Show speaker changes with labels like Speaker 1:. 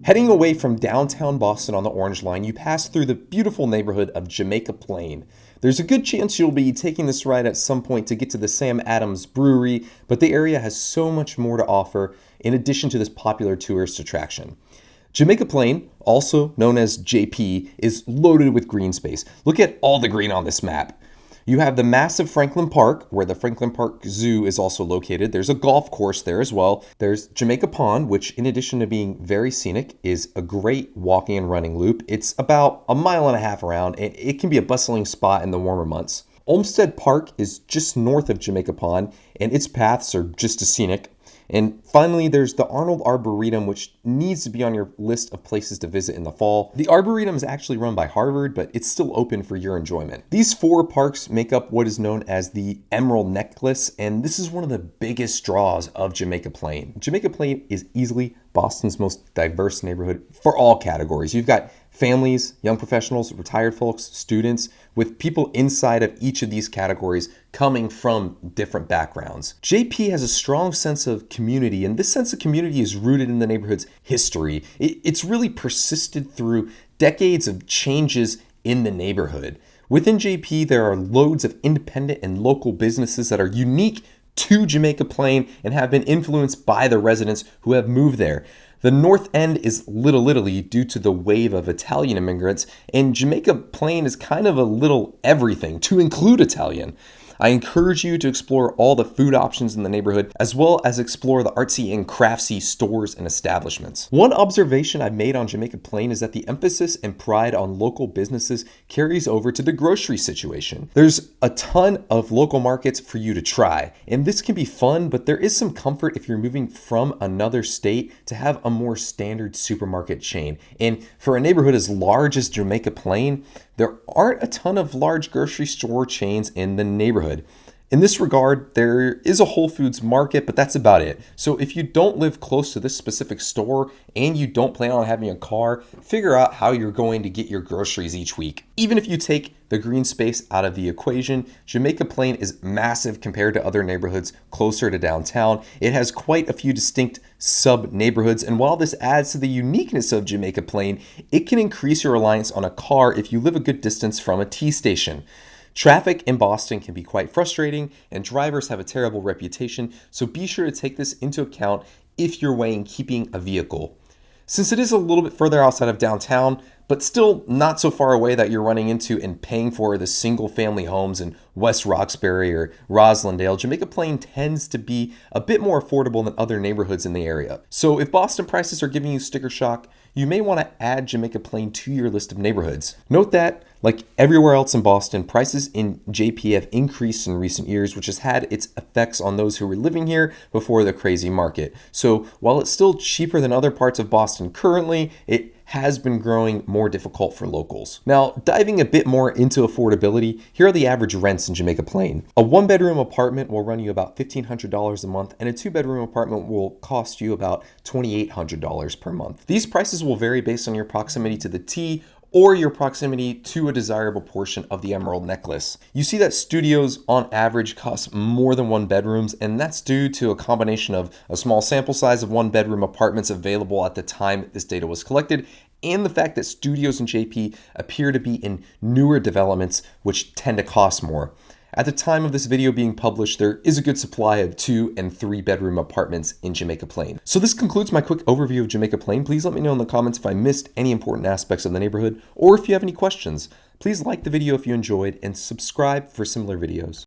Speaker 1: Heading away from downtown Boston on the Orange Line, you pass through the beautiful neighborhood of Jamaica Plain. There's a good chance you'll be taking this ride at some point to get to the Sam Adams Brewery, but the area has so much more to offer in addition to this popular tourist attraction. Jamaica Plain, also known as JP, is loaded with green space. Look at all the green on this map. You have the massive Franklin Park, where the Franklin Park Zoo is also located. There's a golf course there as well. There's Jamaica Pond, which in addition to being very scenic, is a great walking and running loop. It's about a mile and a half around, and it can be a bustling spot in the warmer months. Olmsted Park is just north of Jamaica Pond, and its paths are just as scenic. And finally, there's the Arnold Arboretum, which needs to be on your list of places to visit in the fall. The Arboretum is actually run by Harvard, but it's still open for your enjoyment. These four parks make up what is known as the Emerald Necklace, and this is one of the biggest draws of Jamaica Plain. Jamaica Plain is easily Boston's most diverse neighborhood for all categories. You've got families, young professionals, retired folks, students, with people inside of each of these categories coming from different backgrounds. JP has a strong sense of community, and this sense of community is rooted in the neighborhood's history. It's really persisted through decades of changes in the neighborhood. Within JP, there are loads of independent and local businesses that are unique to Jamaica Plain and have been influenced by the residents who have moved there. The North End is Little Italy due to the wave of Italian immigrants, and Jamaica Plain is kind of a little everything, to include Italian. I encourage you to explore all the food options in the neighborhood, as well as explore the artsy and craftsy stores and establishments. One observation I've made on Jamaica Plain is that the emphasis and pride on local businesses carries over to the grocery situation. There's a ton of local markets for you to try, and this can be fun, but there is some comfort if you're moving from another state to have a more standard supermarket chain. And for a neighborhood as large as Jamaica Plain, there aren't a ton of large grocery store chains in the neighborhood. In this regard, there is a Whole Foods market, but that's about it. So if you don't live close to this specific store and you don't plan on having a car, figure out how you're going to get your groceries each week. Even if you take the green space out of the equation, Jamaica Plain is massive compared to other neighborhoods closer to downtown. It has quite a few distinct sub-neighborhoods, and while this adds to the uniqueness of Jamaica Plain, it can increase your reliance on a car if you live a good distance from a T station. Traffic in Boston can be quite frustrating, and drivers have a terrible reputation, so be sure to take this into account if you're weighing keeping a vehicle. Since it is a little bit further outside of downtown, but still not so far away that you're running into and paying for the single-family homes in West Roxbury or Roslindale, Jamaica Plain tends to be a bit more affordable than other neighborhoods in the area. So if Boston prices are giving you sticker shock, you may want to add Jamaica Plain to your list of neighborhoods. Note that, like everywhere else in Boston, prices in JP have increased in recent years, which has had its effects on those who were living here before the crazy market. So while it's still cheaper than other parts of Boston currently, it has been growing more difficult for locals. Now, diving a bit more into affordability, here are the average rents in Jamaica Plain. A one-bedroom apartment will run you about $1,500 a month, and a two-bedroom apartment will cost you about $2,800 per month. These prices will vary based on your proximity to the T or your proximity to a desirable portion of the Emerald Necklace. You see that studios on average cost more than one bedrooms, and that's due to a combination of a small sample size of one bedroom apartments available at the time this data was collected, and the fact that studios in JP appear to be in newer developments which tend to cost more. At the time of this video being published, there is a good supply of 2 and 3 bedroom apartments in Jamaica Plain. So this concludes my quick overview of Jamaica Plain. Please let me know in the comments if I missed any important aspects of the neighborhood, or if you have any questions. Please like the video if you enjoyed and subscribe for similar videos.